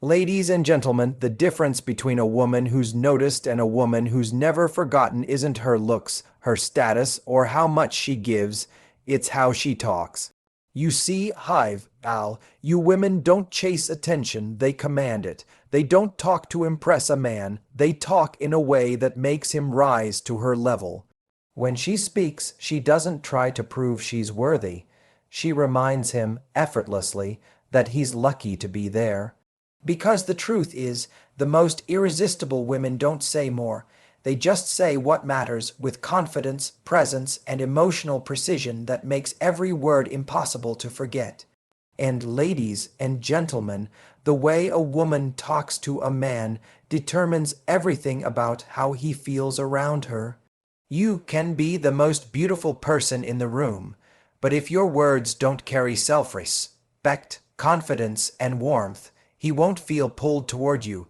Ladies and gentlemen, the difference between a woman who's noticed and a woman who's never forgotten isn't her looks, her status, or how much she gives, it's how she talks. You see, Hive, Al, you women don't chase attention, they command it. They don't talk to impress a man, they talk in a way that makes him rise to her level. When she speaks, she doesn't try to prove she's worthy. She reminds him, effortlessly, that he's lucky to be there. Because the truth is, the most irresistible women don't say more. They just say what matters with confidence, presence, and emotional precision that makes every word impossible to forget. And ladies and gentlemen, the way a woman talks to a man determines everything about how he feels around her. You can be the most beautiful person in the room, but if your words don't carry self-respect, confidence, and warmth, he won't feel pulled toward you.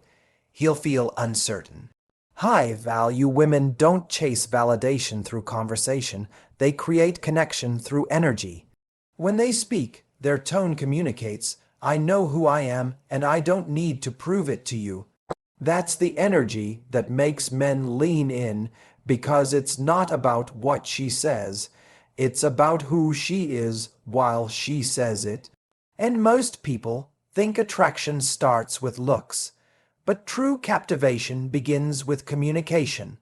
He'll feel uncertain. High-value women don't chase validation through conversation. They create connection through energy. When they speak, their tone communicates, "I know who I am, and I don't need to prove it to you." That's the energy that makes men lean in, because it's not about what she says. It's about who she is while she says it. And most people think attraction starts with looks, but true captivation begins with communication.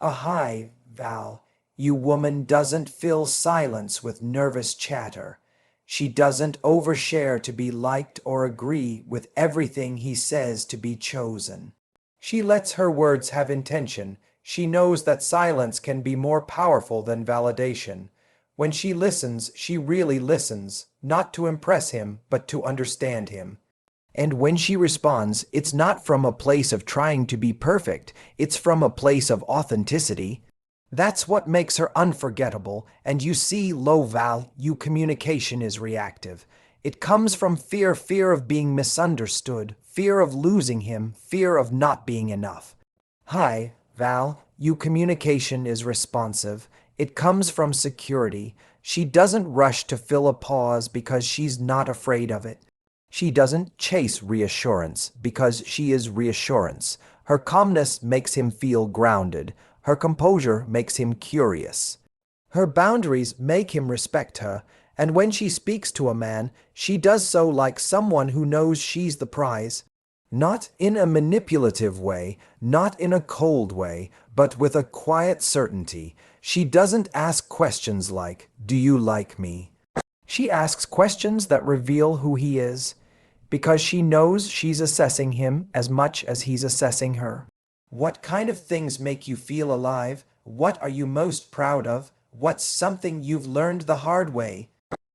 A high Val, you woman doesn't fill silence with nervous chatter. She doesn't overshare to be liked or agree with everything he says to be chosen. She lets her words have intention. She knows that silence can be more powerful than validation. When she listens, she really listens, not to impress him, but to understand him. And when she responds, it's not from a place of trying to be perfect, it's from a place of authenticity. That's what makes her unforgettable, and you see, low-value communication is reactive. It comes from fear of being misunderstood, fear of losing him, fear of not being enough. Hi, Val, you communication is responsive. It comes from security. She doesn't rush to fill a pause because she's not afraid of it. She doesn't chase reassurance because she is reassurance. Her calmness makes him feel grounded. Her composure makes him curious. Her boundaries make him respect her, and when she speaks to a man, she does so like someone who knows she's the prize. Not in a manipulative way, not in a cold way, but with a quiet certainty. She doesn't ask questions like, "Do you like me?" She asks questions that reveal who he is, because she knows she's assessing him as much as he's assessing her. What kind of things make you feel alive? What are you most proud of? What's something you've learned the hard way?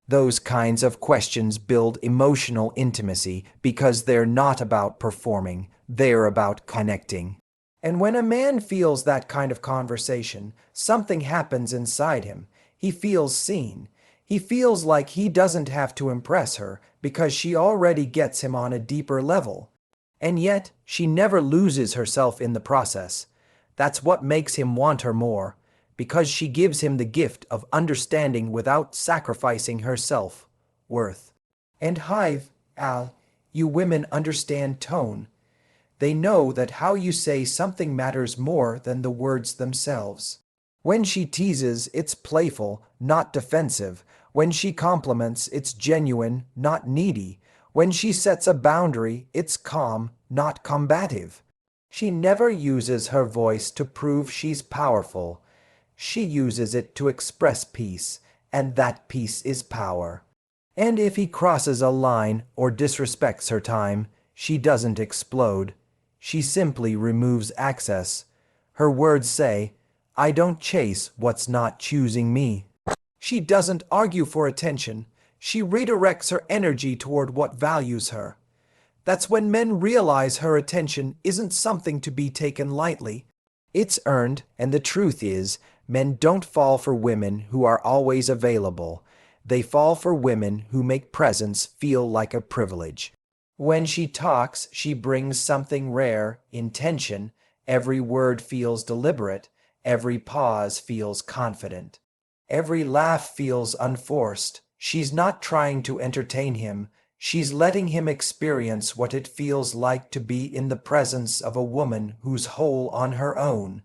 Those kinds of questions build emotional intimacy because they're not about performing, they're about connecting. And when a man feels that kind of conversation, something happens inside him. He feels seen. He feels like he doesn't have to impress her because she already gets him on a deeper level. And yet, she never loses herself in the process. That's what makes him want her more, because she gives him the gift of understanding without sacrificing her self-worth. And Hive, Al, you women understand tone. They know that how you say something matters more than the words themselves. When she teases, it's playful, not defensive. When she compliments, it's genuine, not needy. When she sets a boundary, it's calm, not combative. She never uses her voice to prove she's powerful. She uses it to express peace, and that peace is power. And if he crosses a line or disrespects her time, she doesn't explode. She simply removes access. Her words say, "I don't chase what's not choosing me." She doesn't argue for attention. She redirects her energy toward what values her. That's when men realize her attention isn't something to be taken lightly. It's earned, and the truth is, men don't fall for women who are always available. They fall for women who make presence feel like a privilege. When she talks, she brings something rare, intention. Every word feels deliberate. Every pause feels confident. Every laugh feels unforced. She's not trying to entertain him. She's letting him experience what it feels like to be in the presence of a woman who's whole on her own.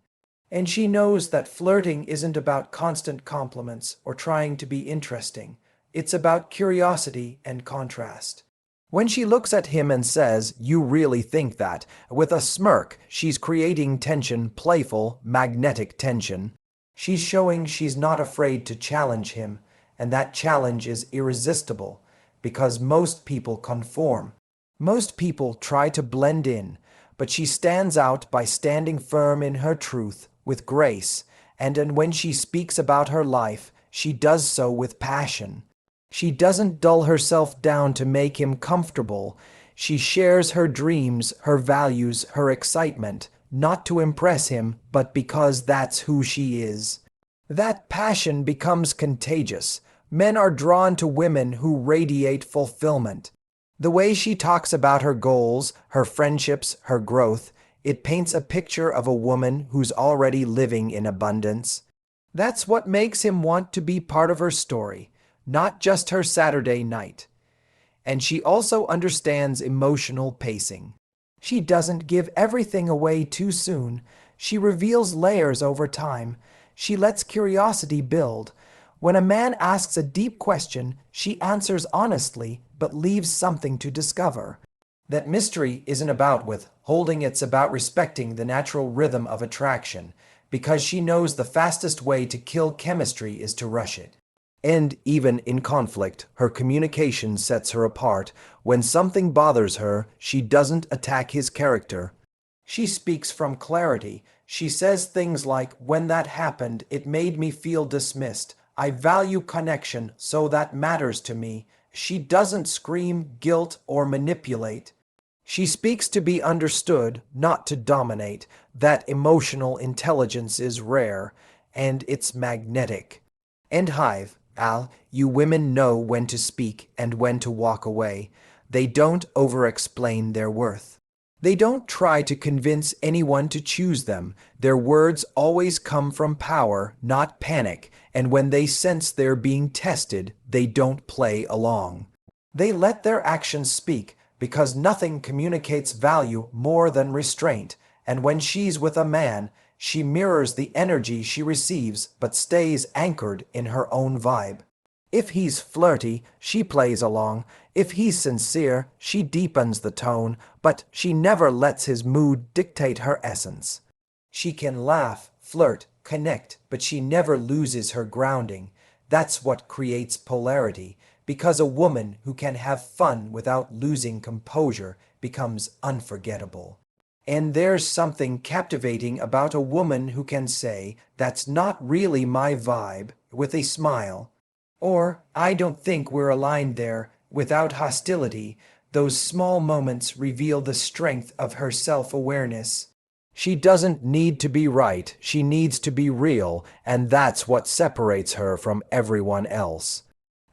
And she knows that flirting isn't about constant compliments or trying to be interesting. It's about curiosity and contrast. When she looks at him and says, "You really think that?" with a smirk, she's creating tension, playful, magnetic tension. She's showing she's not afraid to challenge him, and that challenge is irresistible because most people conform. Most people try to blend in, but she stands out by standing firm in her truth with grace, and when she speaks about her life, she does so with passion. She doesn't dull herself down to make him comfortable. She shares her dreams, her values, her excitement, not to impress him, but because that's who she is. That passion becomes contagious. Men are drawn to women who radiate fulfillment. The way she talks about her goals, her friendships, her growth, it paints a picture of a woman who's already living in abundance. That's what makes him want to be part of her story, not just her Saturday night. And she also understands emotional pacing. She doesn't give everything away too soon. She reveals layers over time. She lets curiosity build. When a man asks a deep question, she answers honestly, but leaves something to discover. That mystery isn't about withholding, it's about respecting the natural rhythm of attraction, because she knows the fastest way to kill chemistry is to rush it. And even in conflict, her communication sets her apart. When something bothers her, she doesn't attack his character. She speaks from clarity. She says things like, "When that happened, it made me feel dismissed. I value connection, so that matters to me." She doesn't scream, guilt, or manipulate. She speaks to be understood, not to dominate. That emotional intelligence is rare, and it's magnetic. And Hive, Al, you women know when to speak and when to walk away. They don't over-explain their worth. They don't try to convince anyone to choose them. Their words always come from power, not panic, and when they sense they're being tested, they don't play along. They let their actions speak, because nothing communicates value more than restraint, and when she's with a man, she mirrors the energy she receives but stays anchored in her own vibe. If he's flirty, she plays along. If he's sincere, she deepens the tone, but she never lets his mood dictate her essence. She can laugh, flirt, connect, but she never loses her grounding. That's what creates polarity, because a woman who can have fun without losing composure becomes unforgettable. And there's something captivating about a woman who can say, "That's not really my vibe," with a smile. Or, "I don't think we're aligned there," without hostility. Those small moments reveal the strength of her self-awareness. She doesn't need to be right, she needs to be real, and that's what separates her from everyone else.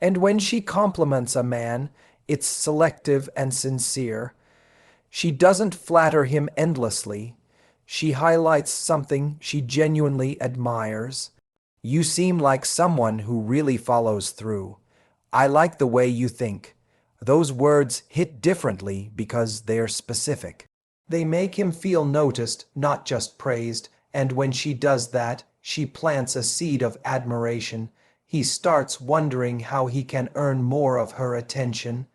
And when she compliments a man, it's selective and sincere. She doesn't flatter him endlessly. She highlights something she genuinely admires. "You seem like someone who really follows through. I like the way you think." Those words hit differently because they're specific. They make him feel noticed, not just praised, and when she does that, she plants a seed of admiration. He starts wondering how he can earn more of her attention.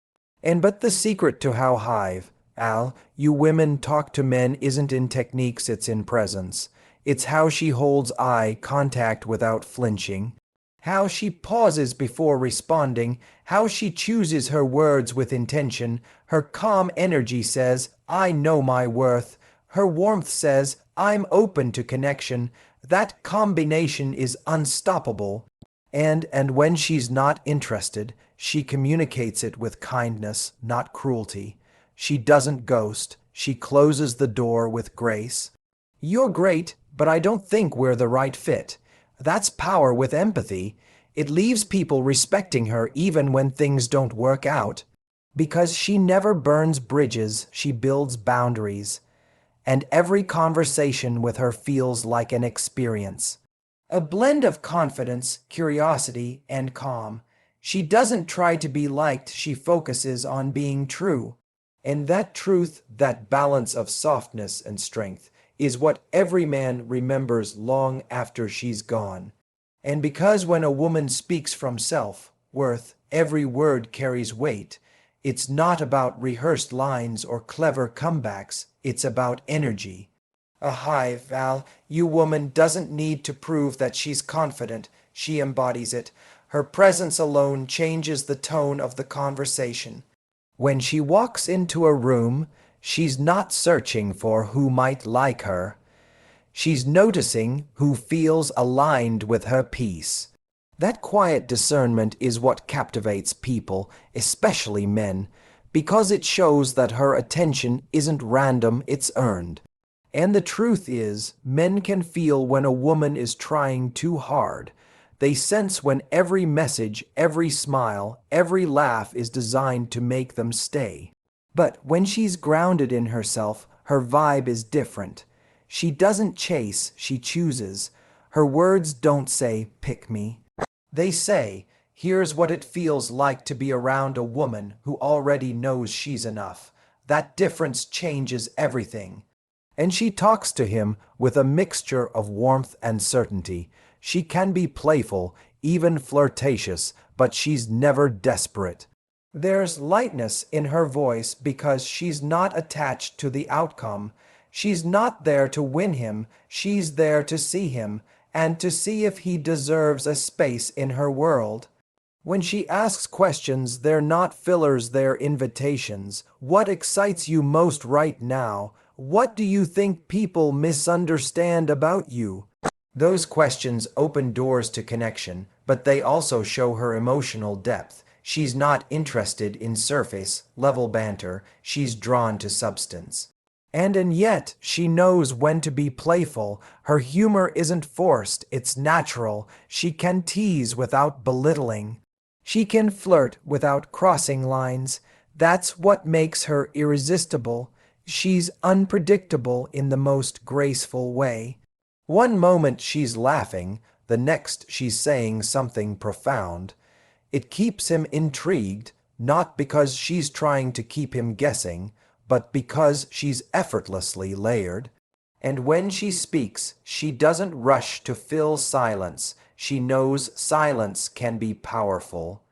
But the secret to how Hive, Al, you women talk to men isn't in techniques, it's in presence. It's how she holds eye contact without flinching, how she pauses before responding, how she chooses her words with intention. Her calm energy says, "I know my worth." Her warmth says, "I'm open to connection." That combination is unstoppable. And when she's not interested, she communicates it with kindness, not cruelty. She doesn't ghost. She closes the door with grace. "You're great, but I don't think we're the right fit." That's power with empathy. It leaves people respecting her even when things don't work out. Because she never burns bridges, she builds boundaries. And every conversation with her feels like an experience. A blend of confidence, curiosity, and calm. She doesn't try to be liked, she focuses on being true. And that truth, that balance of softness and strength, is what every man remembers long after she's gone. And because when a woman speaks from self-worth, every word carries weight, it's not about rehearsed lines or clever comebacks, it's about energy. Hi, Val, you woman doesn't need to prove that she's confident, she embodies it. Her presence alone changes the tone of the conversation. When she walks into a room, she's not searching for who might like her. She's noticing who feels aligned with her piece. That quiet discernment is what captivates people, especially men, because it shows that her attention isn't random, it's earned. And the truth is, men can feel when a woman is trying too hard. They sense when every message, every smile, every laugh is designed to make them stay. But when she's grounded in herself, her vibe is different. She doesn't chase, she chooses. Her words don't say, pick me. They say, here's what it feels like to be around a woman who already knows she's enough. That difference changes everything. And she talks to him with a mixture of warmth and certainty. She can be playful, even flirtatious, but she's never desperate. There's lightness in her voice because she's not attached to the outcome. She's not there to win him, she's there to see him, and to see if he deserves a space in her world. When she asks questions, they're not fillers, they're invitations. What excites you most right now? What do you think people misunderstand about you? Those questions open doors to connection, but they also show her emotional depth. She's not interested in surface-level banter, she's drawn to substance. And yet, she knows when to be playful. Her humor isn't forced, it's natural. She can tease without belittling. She can flirt without crossing lines. That's what makes her irresistible. She's unpredictable in the most graceful way. One moment she's laughing, the next she's saying something profound. It keeps him intrigued, not because she's trying to keep him guessing, but because she's effortlessly layered. And when she speaks, she doesn't rush to fill silence. She knows silence can be powerful.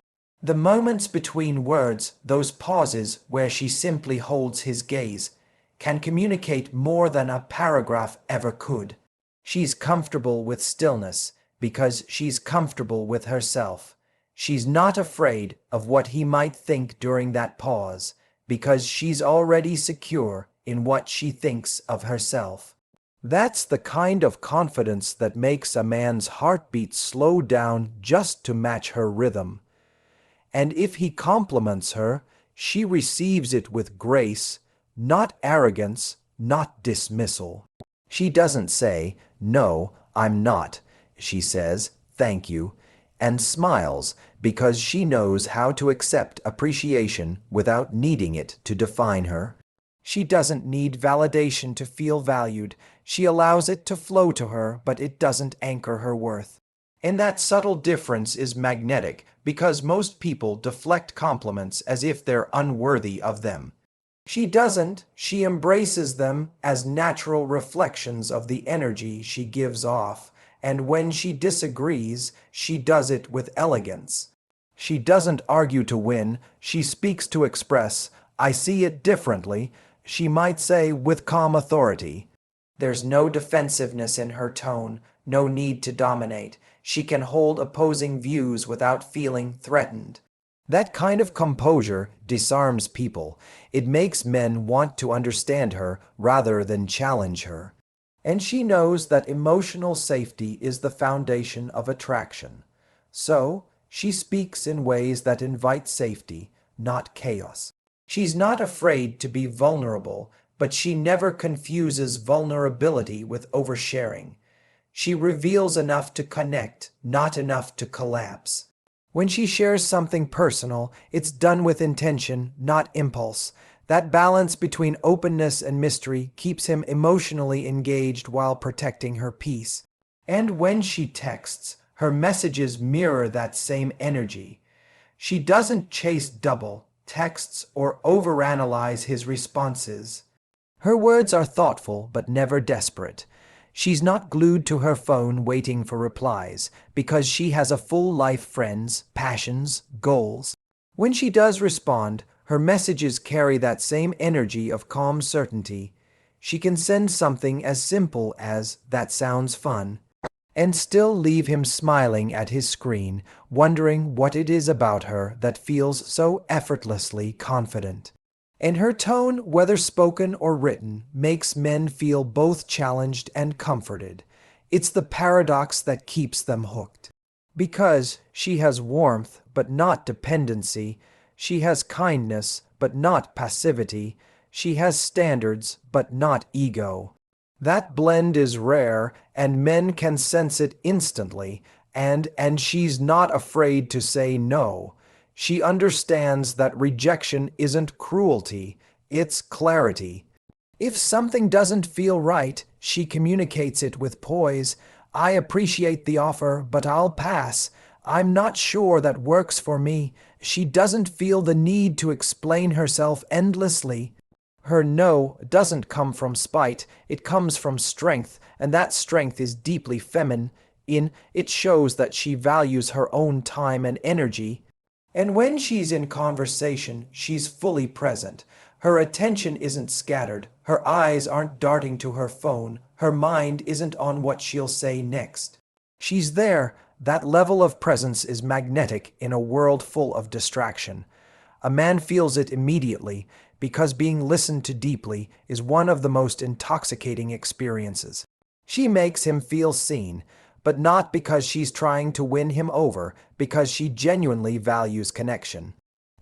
The moments between words, those pauses where she simply holds his gaze, can communicate more than a paragraph ever could. She's comfortable with stillness because she's comfortable with herself. She's not afraid of what he might think during that pause because she's already secure in what she thinks of herself. That's the kind of confidence that makes a man's heartbeat slow down just to match her rhythm. And if he compliments her, she receives it with grace, not arrogance, not dismissal. She doesn't say, "No, I'm not." She says, "Thank you," and smiles because she knows how to accept appreciation without needing it to define her. She doesn't need validation to feel valued. She allows it to flow to her, but it doesn't anchor her worth. And that subtle difference is magnetic because most people deflect compliments as if they're unworthy of them. She doesn't. She embraces them as natural reflections of the energy she gives off. And when she disagrees, she does it with elegance. She doesn't argue to win. She speaks to express, "I see it differently." She might say with calm authority. There's no defensiveness in her tone, no need to dominate. She can hold opposing views without feeling threatened. That kind of composure disarms people. It makes men want to understand her rather than challenge her. And she knows that emotional safety is the foundation of attraction. So, she speaks in ways that invite safety, not chaos. She's not afraid to be vulnerable, but she never confuses vulnerability with oversharing. She reveals enough to connect, not enough to collapse. When she shares something personal, it's done with intention, not impulse. That balance between openness and mystery keeps him emotionally engaged while protecting her peace. And when she texts, her messages mirror that same energy. She doesn't chase double texts or overanalyze his responses. Her words are thoughtful but never desperate. She's not glued to her phone waiting for replies because she has a full life, friends, passions, goals. When she does respond, her messages carry that same energy of calm certainty. She can send something as simple as "that sounds fun" and still leave him smiling at his screen, wondering what it is about her that feels so effortlessly confident. And her tone, whether spoken or written, makes men feel both challenged and comforted. It's the paradox that keeps them hooked. Because she has warmth, but not dependency. She has kindness, but not passivity. She has standards, but not ego. That blend is rare, and men can sense it instantly, and she's not afraid to say no. She understands that rejection isn't cruelty, it's clarity. If something doesn't feel right, she communicates it with poise. "I appreciate the offer, but I'll pass. I'm not sure that works for me." She doesn't feel the need to explain herself endlessly. Her no doesn't come from spite, it comes from strength, and that strength is deeply feminine. It shows that she values her own time and energy. And when she's in conversation, she's fully present. Her attention isn't scattered, her eyes aren't darting to her phone, her mind isn't on what she'll say next. She's there. That level of presence is magnetic in a world full of distraction. A man feels it immediately because being listened to deeply is one of the most intoxicating experiences. She makes him feel seen, but not because she's trying to win him over, because she genuinely values connection.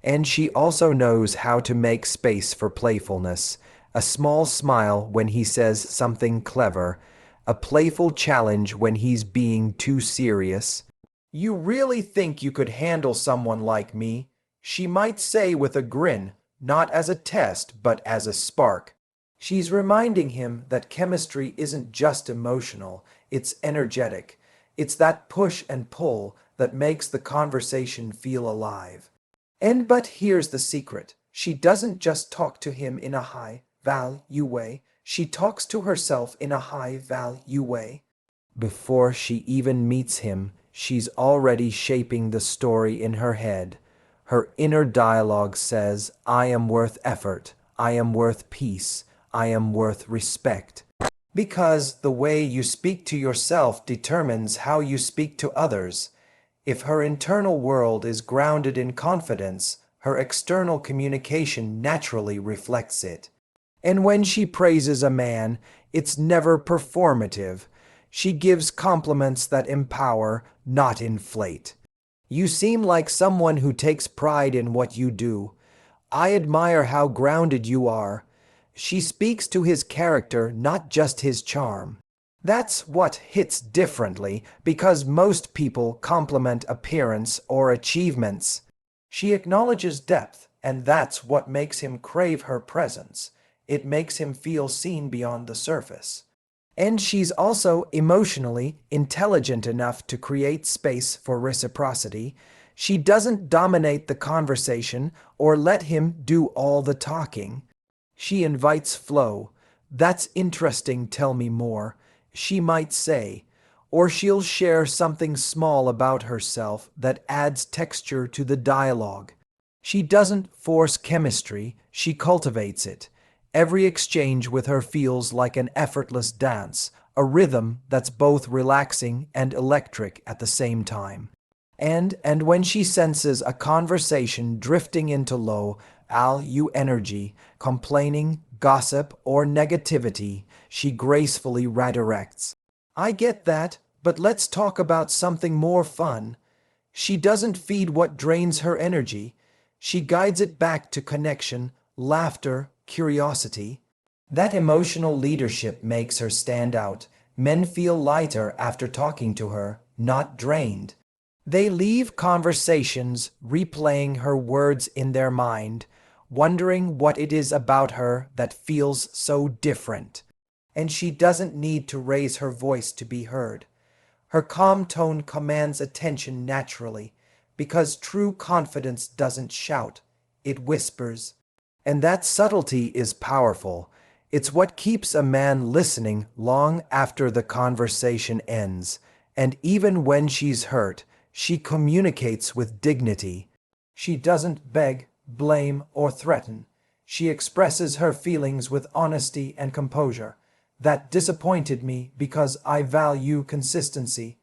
And she also knows how to make space for playfulness, a small smile when he says something clever, a playful challenge when he's being too serious. "You really think you could handle someone like me?" she might say with a grin, not as a test, but as a spark. She's reminding him that chemistry isn't just emotional, it's energetic. It's that push and pull that makes the conversation feel alive. But here's the secret. She doesn't just talk to him in a high-value way. She talks to herself in a high-value way. Before she even meets him, she's already shaping the story in her head. Her inner dialogue says, "I am worth effort. I am worth peace. I am worth respect." Because the way you speak to yourself determines how you speak to others. If her internal world is grounded in confidence, her external communication naturally reflects it. And when she praises a man, it's never performative. She gives compliments that empower, not inflate. "You seem like someone who takes pride in what you do. I admire how grounded you are." She speaks to his character, not just his charm. That's what hits differently, because most people compliment appearance or achievements. She acknowledges depth, and that's what makes him crave her presence. It makes him feel seen beyond the surface. And she's also emotionally intelligent enough to create space for reciprocity. She doesn't dominate the conversation or let him do all the talking. She invites flow. "That's interesting, tell me more," she might say, or she'll share something small about herself that adds texture to the dialogue. She doesn't force chemistry, she cultivates it. Every exchange with her feels like an effortless dance, a rhythm that's both relaxing and electric at the same time. And when she senses a conversation drifting into low-value energy, complaining, gossip, or negativity, she gracefully redirects. "I get that, but let's talk about something more fun." She doesn't feed what drains her energy. She guides it back to connection, laughter, curiosity. That emotional leadership makes her stand out. Men feel lighter after talking to her, not drained. They leave conversations replaying her words in their mind, wondering what it is about her that feels so different. And she doesn't need to raise her voice to be heard. Her calm tone commands attention naturally. because true confidence doesn't shout, it whispers. And that subtlety is powerful. It's what keeps a man listening long after the conversation ends. And even when she's hurt, she communicates with dignity. She doesn't beg, blame, or threaten. She expresses her feelings with honesty and composure. That disappointed me because I value consistency.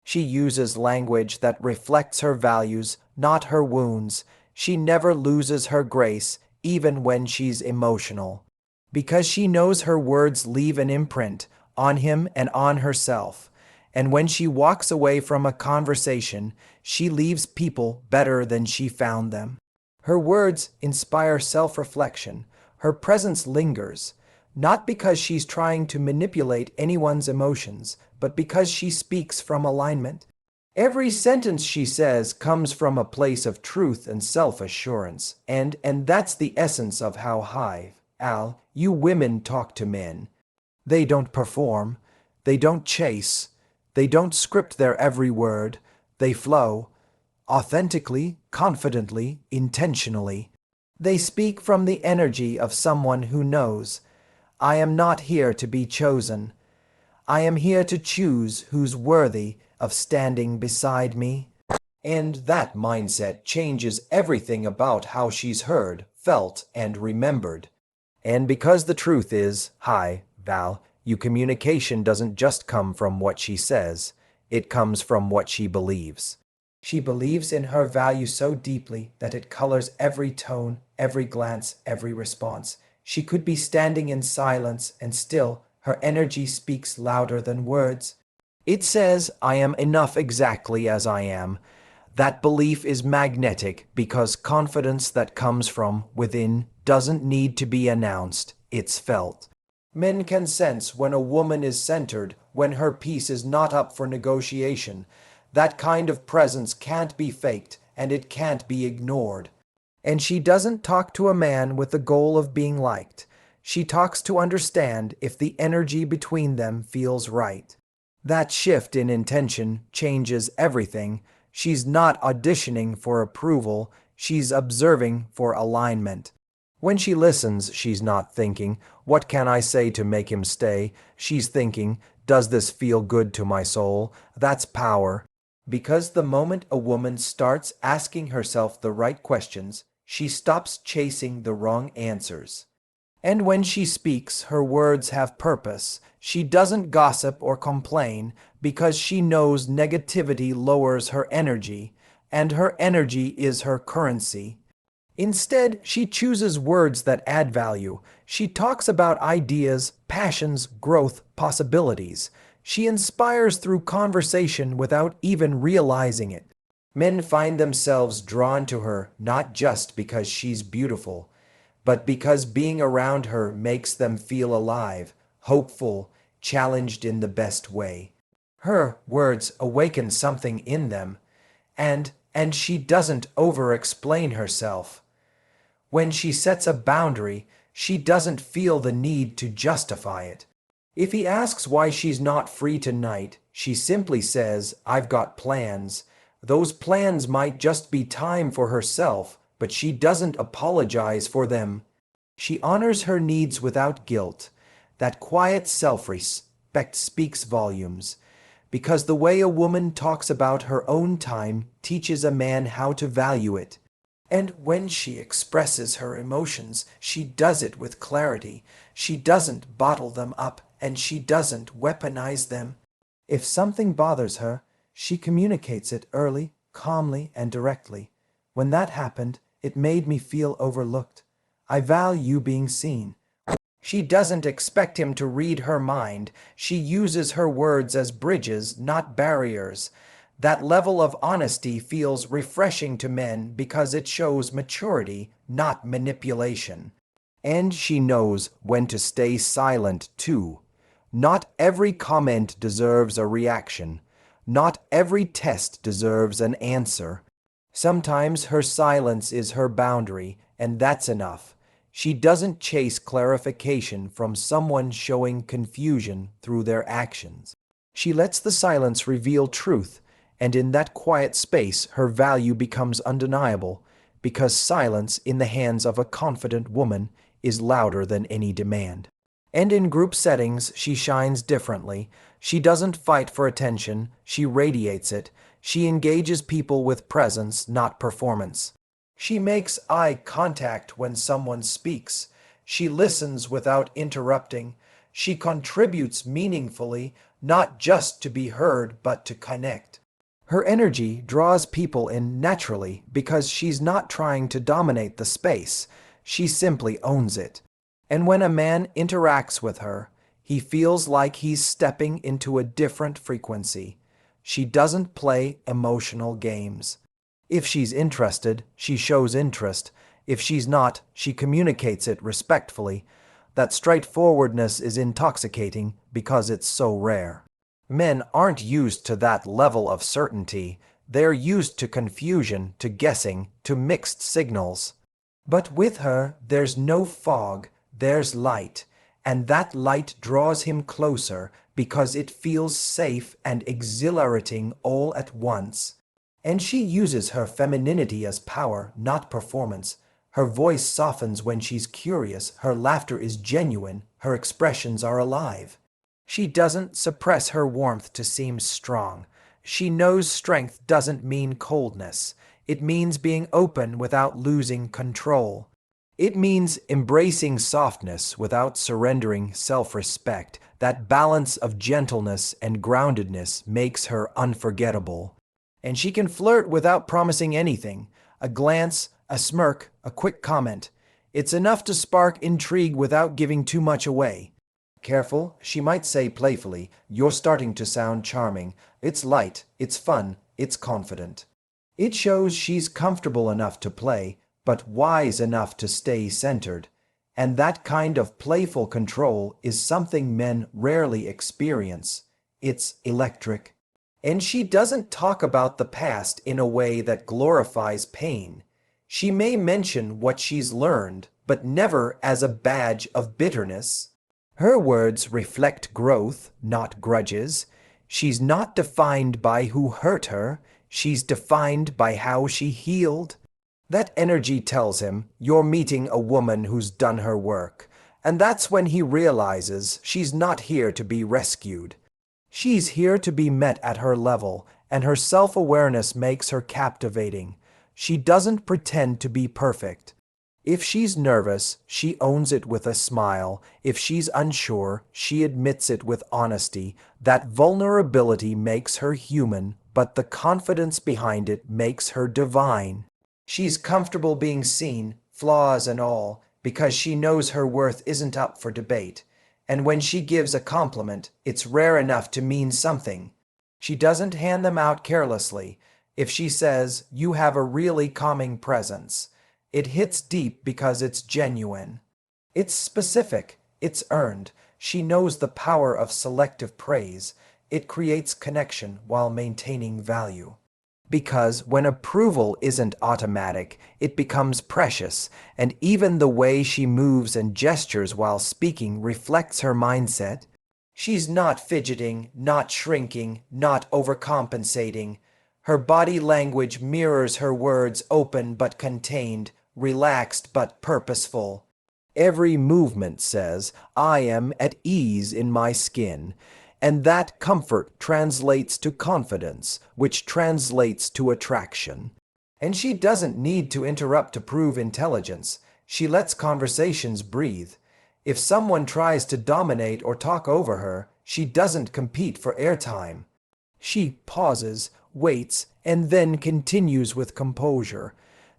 She uses language that reflects her values, not her wounds. She never loses her grace, even when she's emotional. Because she knows her words leave an imprint on him and on herself. And when she walks away from a conversation, she leaves people better than she found them. Her words inspire self-reflection. Her presence lingers, not because she's trying to manipulate anyone's emotions, but because she speaks from alignment. Every sentence she says comes from a place of truth and self-assurance, and that's the essence of how you women talk to men. They don't perform, they don't chase, they don't script their every word, they flow, authentically, confidently, intentionally. They speak from the energy of someone who knows, I am not here to be chosen. I am here to choose who's worthy of standing beside me. And that mindset changes everything about how she's heard, felt, and remembered. And because the truth is, communication doesn't just come from what she says, it comes from what she believes. She believes in her value so deeply that it colors every tone, every glance, every response. She could be standing in silence, and still her energy speaks louder than words. It says, I am enough exactly as I am. That belief is magnetic because confidence that comes from within doesn't need to be announced, it's felt. Men can sense when a woman is centered, when her peace is not up for negotiation. That kind of presence can't be faked, and it can't be ignored. And she doesn't talk to a man with the goal of being liked. She talks to understand if the energy between them feels right. That shift in intention changes everything. She's not auditioning for approval, she's observing for alignment. When she listens, she's not thinking, what can I say to make him stay? She's thinking, does this feel good to my soul? That's power. Because the moment a woman starts asking herself the right questions, she stops chasing the wrong answers. And when she speaks, her words have purpose. She doesn't gossip or complain because she knows negativity lowers her energy, and her energy is her currency. Instead, she chooses words that add value. She talks about ideas, passions, growth, possibilities. She inspires through conversation without even realizing it. Men find themselves drawn to her not just because she's beautiful, but because being around her makes them feel alive, hopeful, challenged in the best way. Her words awaken something in them, and she doesn't over-explain herself. When she sets a boundary, she doesn't feel the need to justify it. If he asks why she's not free tonight, she simply says, I've got plans. Those plans might just be time for herself, but she doesn't apologize for them. She honors her needs without guilt. That quiet self-respect speaks volumes, because the way a woman talks about her own time teaches a man how to value it. And when she expresses her emotions, she does it with clarity. She doesn't bottle them up, and she doesn't weaponize them. If something bothers her, she communicates it early, calmly, and directly. When that happened, it made me feel overlooked. I value being seen. She doesn't expect him to read her mind. She uses her words as bridges, not barriers. That level of honesty feels refreshing to men because it shows maturity, not manipulation. And she knows when to stay silent, too. Not every comment deserves a reaction. Not every test deserves an answer. Sometimes her silence is her boundary, and that's enough. She doesn't chase clarification from someone showing confusion through their actions. She lets the silence reveal truth, and in that quiet space her value becomes undeniable, because silence in the hands of a confident woman is louder than any demand. And in group settings, she shines differently. She doesn't fight for attention, she radiates it. She engages people with presence, not performance. She makes eye contact when someone speaks. She listens without interrupting. She contributes meaningfully, not just to be heard, but to connect. Her energy draws people in naturally because she's not trying to dominate the space. She simply owns it. And when a man interacts with her, he feels like he's stepping into a different frequency. She doesn't play emotional games. If she's interested, she shows interest. If she's not, she communicates it respectfully. That straightforwardness is intoxicating because it's so rare. Men aren't used to that level of certainty. They're used to confusion, to guessing, to mixed signals. But with her, there's no fog, there's light, and that light draws him closer because it feels safe and exhilarating all at once. And she uses her femininity as power, not performance. Her voice softens when she's curious, her laughter is genuine, her expressions are alive. She doesn't suppress her warmth to seem strong. She knows strength doesn't mean coldness. It means being open without losing control. It means embracing softness without surrendering self-respect. That balance of gentleness and groundedness makes her unforgettable. And she can flirt without promising anything. A glance, a smirk, a quick comment. It's enough to spark intrigue without giving too much away. Careful, she might say playfully, "You're starting to sound charming. It's light, it's fun, it's confident." It shows she's comfortable enough to play, but wise enough to stay centered. And that kind of playful control is something men rarely experience. It's electric. And she doesn't talk about the past in a way that glorifies pain. She may mention what she's learned, but never as a badge of bitterness. Her words reflect growth, not grudges. She's not defined by who hurt her. She's defined by how she healed. That energy tells him, you're meeting a woman who's done her work. And that's when he realizes she's not here to be rescued. She's here to be met at her level, and her self-awareness makes her captivating. She doesn't pretend to be perfect. If she's nervous, she owns it with a smile. If she's unsure, she admits it with honesty. That vulnerability makes her human, but the confidence behind it makes her divine. She's comfortable being seen, flaws and all, because she knows her worth isn't up for debate. And when she gives a compliment, it's rare enough to mean something. She doesn't hand them out carelessly. If she says, "You have a really calming presence," it hits deep because it's genuine. It's specific. It's earned. She knows the power of selective praise. It creates connection while maintaining value. Because when approval isn't automatic, it becomes precious, and even the way she moves and gestures while speaking reflects her mindset. She's not fidgeting, not shrinking, not overcompensating. Her body language mirrors her words, open but contained, relaxed but purposeful. Every movement says, "I am at ease in my skin." And that comfort translates to confidence, which translates to attraction. And she doesn't need to interrupt to prove intelligence. She lets conversations breathe. If someone tries to dominate or talk over her, she doesn't compete for airtime. She pauses, waits, and then continues with composure.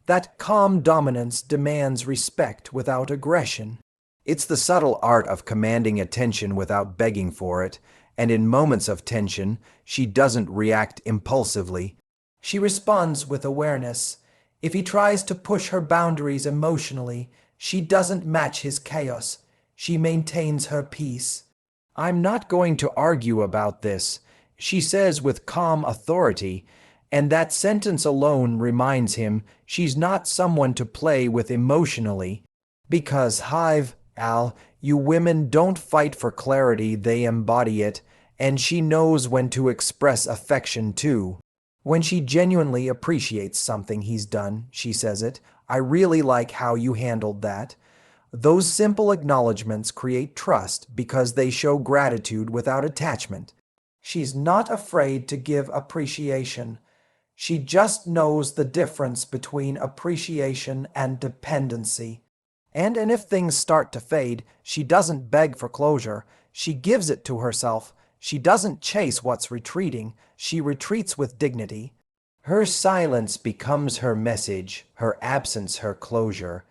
That calm dominance demands respect without aggression. It's the subtle art of commanding attention without begging for it. And in moments of tension, she doesn't react impulsively. She responds with awareness. If he tries to push her boundaries emotionally, she doesn't match his chaos. She maintains her peace. "I'm not going to argue about this," she says with calm authority, and that sentence alone reminds him she's not someone to play with emotionally. Because you women don't fight for clarity, they embody it, and she knows when to express affection too. When she genuinely appreciates something he's done, she says it. I really like how you handled that. Those simple acknowledgments create trust because they show gratitude without attachment. She's not afraid to give appreciation. She just knows the difference between appreciation and dependency. And if things start to fade, she doesn't beg for closure. She gives it to herself. She doesn't chase what's retreating. She retreats with dignity. Her silence becomes her message, her absence her closure.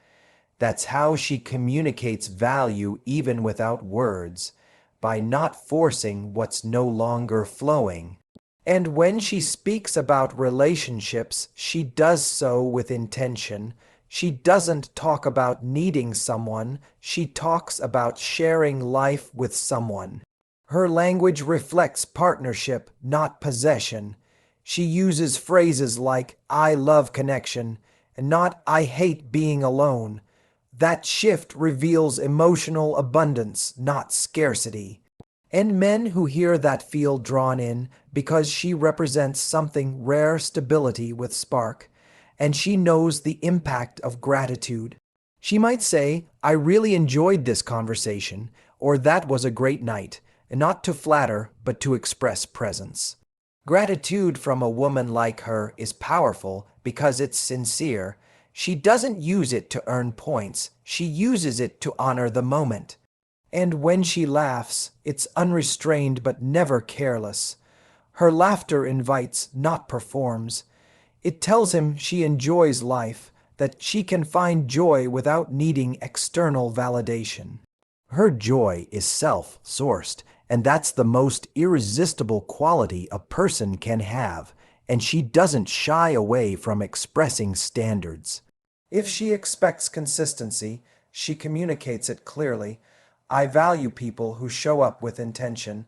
That's how she communicates value even without words, by not forcing what's no longer flowing. And when she speaks about relationships, she does so with intention. She doesn't talk about needing someone, she talks about sharing life with someone. Her language reflects partnership, not possession. She uses phrases like, I love connection, and not, I hate being alone. That shift reveals emotional abundance, not scarcity. And men who hear that feel drawn in because she represents something rare stability with spark, and she knows the impact of gratitude. She might say, I really enjoyed this conversation, or that was a great night, and not to flatter, but to express presence. Gratitude from a woman like her is powerful because it's sincere. She doesn't use it to earn points, she uses it to honor the moment. And when she laughs, it's unrestrained but never careless. Her laughter invites, not performs. It tells him she enjoys life, that she can find joy without needing external validation. Her joy is self-sourced, and that's the most irresistible quality a person can have, and she doesn't shy away from expressing standards. If she expects consistency, she communicates it clearly. I value people who show up with intention.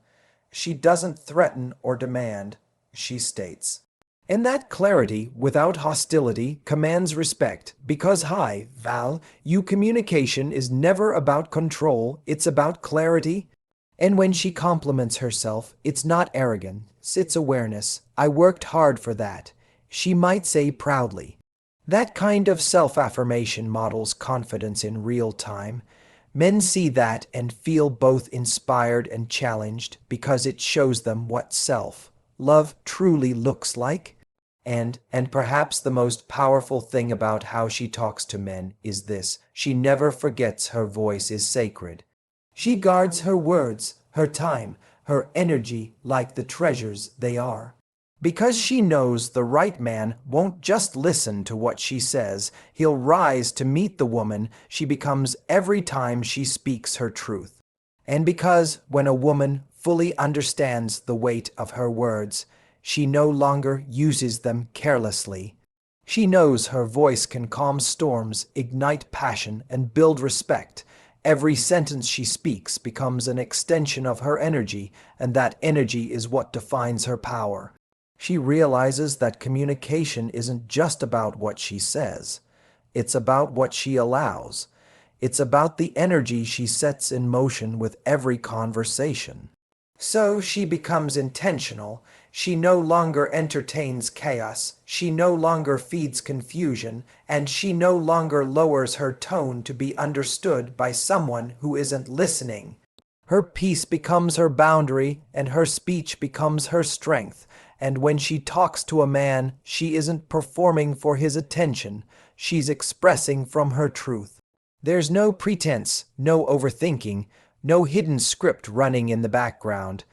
She doesn't threaten or demand, she states. And that clarity, without hostility, commands respect, because you communication is never about control, it's about clarity. And when she compliments herself, it's not arrogance, it's awareness. I worked hard for that. She might say proudly. That kind of self-affirmation models confidence in real time. Men see that and feel both inspired and challenged because it shows them what self-love truly looks like. And perhaps the most powerful thing about how she talks to men is this: she never forgets her voice is sacred. She guards her words, her time, her energy like the treasures they are. Because she knows the right man won't just listen to what she says, he'll rise to meet the woman she becomes every time she speaks her truth. And because when a woman fully understands the weight of her words, she no longer uses them carelessly. She knows her voice can calm storms, ignite passion, and build respect. Every sentence she speaks becomes an extension of her energy, and that energy is what defines her power. She realizes that communication isn't just about what she says. It's about what she allows. It's about the energy she sets in motion with every conversation. So she becomes intentional. She no longer entertains chaos. She no longer feeds confusion. And she no longer lowers her tone to be understood by someone who isn't listening. Her peace becomes her boundary, and her speech becomes her strength. And when she talks to a man, she isn't performing for his attention. She's expressing from her truth. There's no pretense, no overthinking, no hidden script running in the background.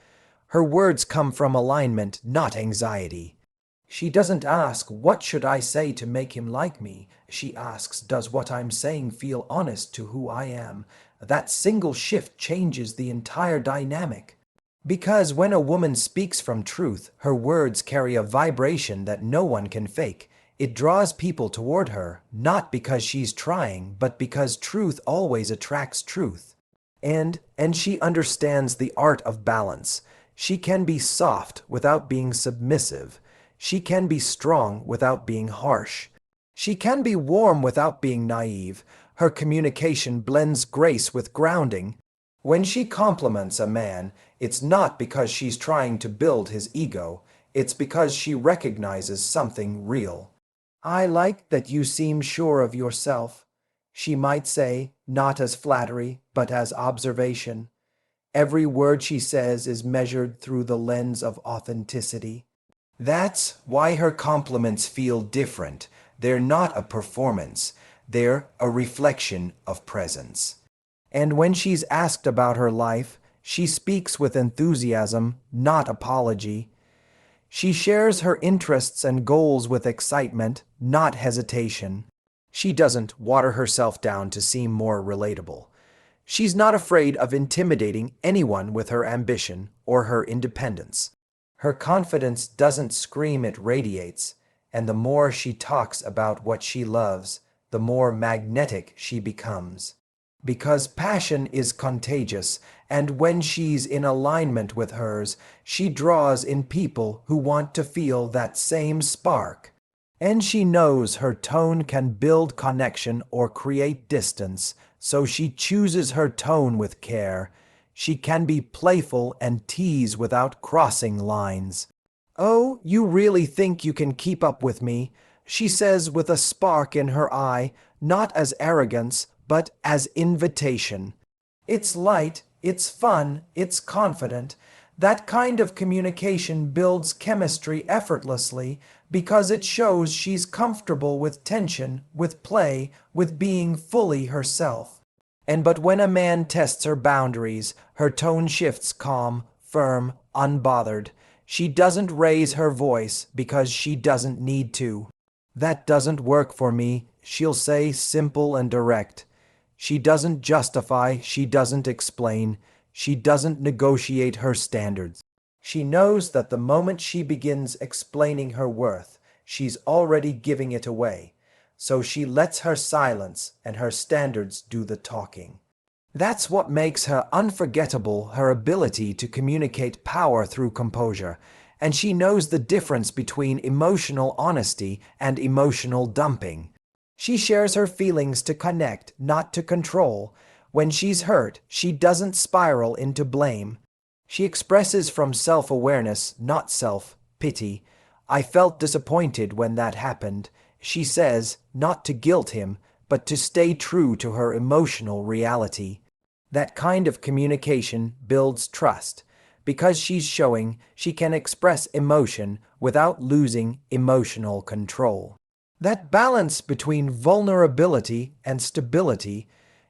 Her words come from alignment, not anxiety. She doesn't ask, what should I say to make him like me? She asks, does what I'm saying feel honest to who I am? That single shift changes the entire dynamic. Because when a woman speaks from truth, her words carry a vibration that no one can fake. It draws people toward her, not because she's trying, but because truth always attracts truth. And she understands the art of balance. She can be soft without being submissive. She can be strong without being harsh. She can be warm without being naive. Her communication blends grace with grounding. When she compliments a man, it's not because she's trying to build his ego. It's because she recognizes something real. I like that you seem sure of yourself. She might say, not as flattery, but as observation. Every word she says is measured through the lens of authenticity. That's why her compliments feel different. They're not a performance, they're a reflection of presence. And when she's asked about her life, she speaks with enthusiasm, not apology. She shares her interests and goals with excitement, not hesitation. She doesn't water herself down to seem more relatable. She's not afraid of intimidating anyone with her ambition or her independence. Her confidence doesn't scream, it radiates, and the more she talks about what she loves, the more magnetic she becomes. Because passion is contagious, and when she's in alignment with hers, she draws in people who want to feel that same spark. And she knows her tone can build connection or create distance, so she chooses her tone with care. She can be playful and tease without crossing lines. "Oh, you really think you can keep up with me?" she says with a spark in her eye, not as arrogance, but as invitation. It's light, it's fun, it's confident. That kind of communication builds chemistry effortlessly because it shows she's comfortable with tension, with play, with being fully herself. But when a man tests her boundaries, her tone shifts calm, firm, unbothered. She doesn't raise her voice because she doesn't need to. "That doesn't work for me," she'll say, simple and direct. She doesn't justify, she doesn't explain, she doesn't negotiate her standards. She knows that the moment she begins explaining her worth, she's already giving it away. So she lets her silence and her standards do the talking. That's what makes her unforgettable, her ability to communicate power through composure. And she knows the difference between emotional honesty and emotional dumping. She shares her feelings to connect, not to control. When she's hurt, she doesn't spiral into blame. She expresses from self-awareness, not self-pity. "I felt disappointed when that happened," she says, not to guilt him, but to stay true to her emotional reality. That kind of communication builds trust, because she's showing she can express emotion without losing emotional control. That balance between vulnerability and stability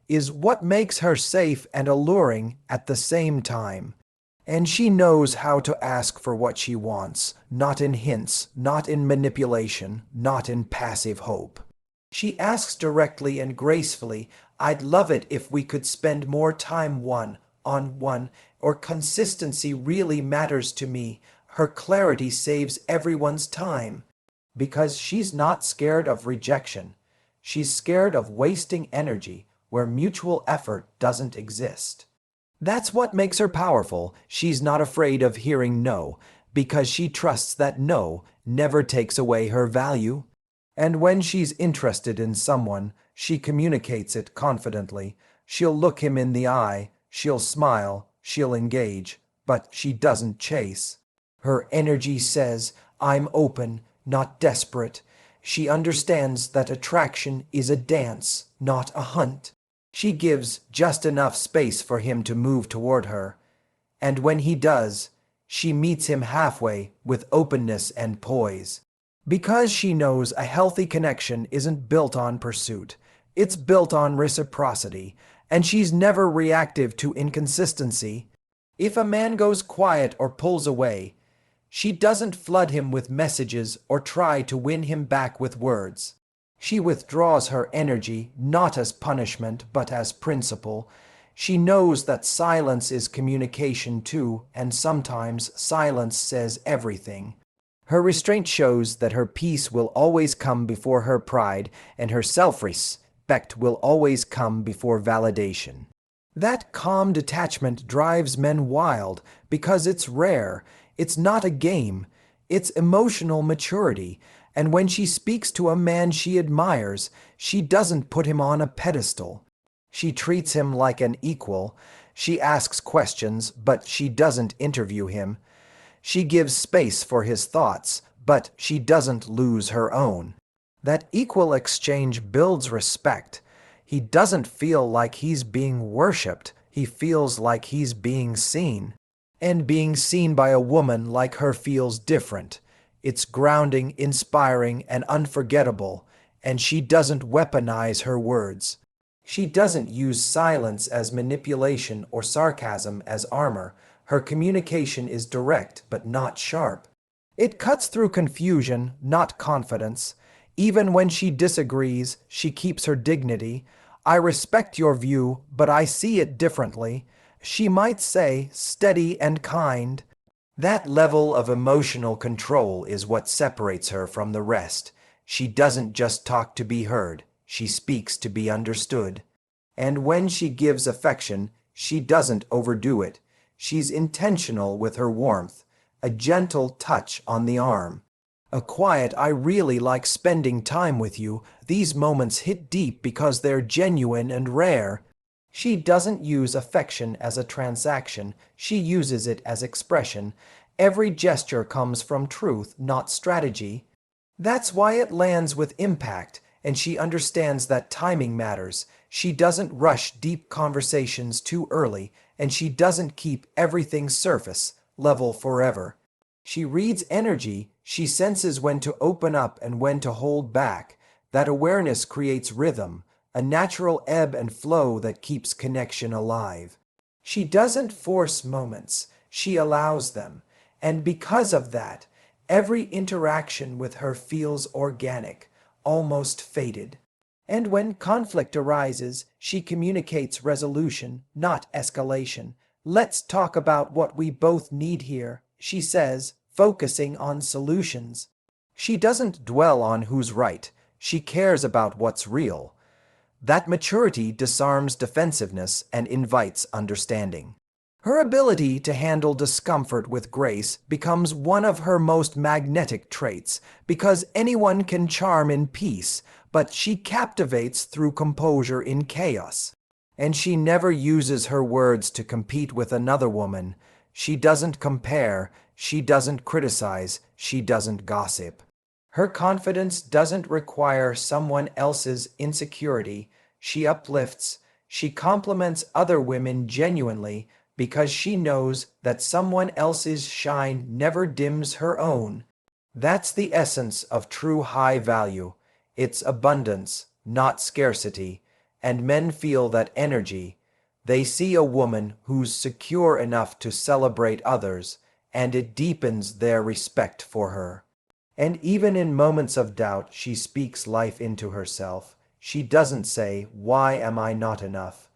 is what makes her safe and alluring at the same time. And she knows how to ask for what she wants, not in hints, not in manipulation, not in passive hope. She asks directly and gracefully, "I'd love it if we could spend more time one-on-one," or "Consistency really matters to me." Her clarity saves everyone's time. Because she's not scared of rejection. She's scared of wasting energy where mutual effort doesn't exist. That's what makes her powerful. She's not afraid of hearing no, because she trusts that no never takes away her value. And when she's interested in someone, she communicates it confidently. She'll look him in the eye, she'll smile, she'll engage, but she doesn't chase. Her energy says, "I'm open, not desperate." She understands that attraction is a dance, not a hunt. She gives just enough space for him to move toward her. And when he does, she meets him halfway with openness and poise. Because she knows a healthy connection isn't built on pursuit. It's built on reciprocity, and she's never reactive to inconsistency. If a man goes quiet or pulls away, she doesn't flood him with messages or try to win him back with words. She withdraws her energy not as punishment but as principle. She knows that silence is communication too, and sometimes silence says everything. Her restraint shows that her peace will always come before her pride, and her self-respect will always come before validation. That calm detachment drives men wild because it's rare. It's not a game. It's emotional maturity. And when she speaks to a man she admires, she doesn't put him on a pedestal. She treats him like an equal. She asks questions, but she doesn't interview him. She gives space for his thoughts, but she doesn't lose her own. That equal exchange builds respect. He doesn't feel like he's being worshipped. He feels like he's being seen. And being seen by a woman like her feels different. It's grounding, inspiring, and unforgettable, and she doesn't weaponize her words. She doesn't use silence as manipulation or sarcasm as armor. Her communication is direct but not sharp. It cuts through confusion, not confidence. Even when she disagrees, she keeps her dignity. I respect your view, but I see it differently. She might say, steady and kind. That level of emotional control is what separates her from the rest. She doesn't just talk to be heard, she speaks to be understood. And when she gives affection, she doesn't overdo it. She's intentional with her warmth, a gentle touch on the arm. A quiet, I really like spending time with you. These moments hit deep because they're genuine and rare. She doesn't use affection as a transaction. She uses it as expression. Every gesture comes from truth, not strategy. That's why it lands with impact, and she understands that timing matters. She doesn't rush deep conversations too early, and she doesn't keep everything surface level forever. She reads energy. She senses when to open up and when to hold back. That awareness creates rhythm, a natural ebb and flow that keeps connection alive. She doesn't force moments, she allows them. And because of that, every interaction with her feels organic, almost fated. And when conflict arises, she communicates resolution, not escalation. Let's talk about what we both need here, she says, focusing on solutions. She doesn't dwell on who's right. She cares about what's real. That maturity disarms defensiveness and invites understanding. Her ability to handle discomfort with grace becomes one of her most magnetic traits, because anyone can charm in peace, but she captivates through composure in chaos. And she never uses her words to compete with another woman. She doesn't compare, she doesn't criticize, she doesn't gossip. Her confidence doesn't require someone else's insecurity. She uplifts, she compliments other women genuinely, because she knows that someone else's shine never dims her own. That's the essence of true high value. It's abundance, not scarcity, and men feel that energy. They see a woman who's secure enough to celebrate others, and it deepens their respect for her. And even in moments of doubt, she speaks life into herself. She doesn't say, "Why am I not enough?"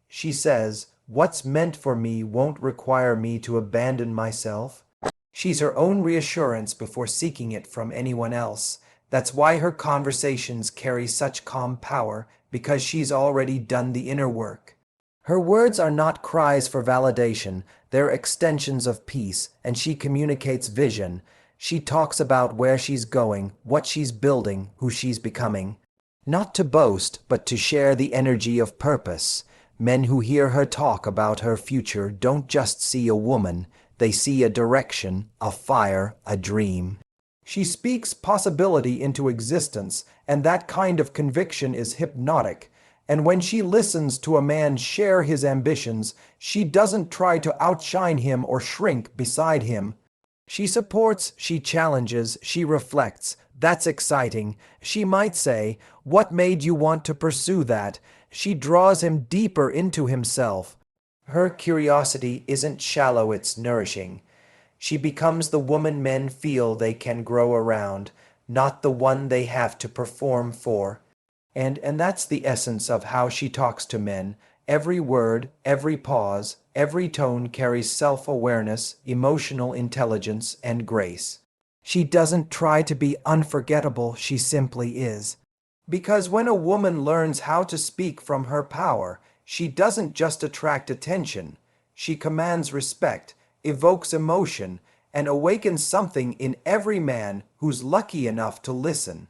She says, "What's meant for me won't require me to abandon myself." She's her own reassurance before seeking it from anyone else. That's why her conversations carry such calm power, because she's already done the inner work. Her words are not cries for validation, they're extensions of peace, and she communicates vision. She talks about where she's going, what she's building, who she's becoming. Not to boast, but to share the energy of purpose. Men who hear her talk about her future don't just see a woman, they see a direction, a fire, a dream. She speaks possibility into existence, and that kind of conviction is hypnotic. And when she listens to a man share his ambitions, she doesn't try to outshine him or shrink beside him. She supports, she challenges, she reflects. That's exciting. She might say, "What made you want to pursue that?" She draws him deeper into himself. Her curiosity isn't shallow, it's nourishing. She becomes the woman men feel they can grow around, not the one they have to perform for. And that's the essence of how she talks to men. Every word, every pause, every tone carries self-awareness, emotional intelligence, and grace. She doesn't try to be unforgettable, she simply is. Because when a woman learns how to speak from her power, she doesn't just attract attention. She commands respect, evokes emotion, and awakens something in every man who's lucky enough to listen.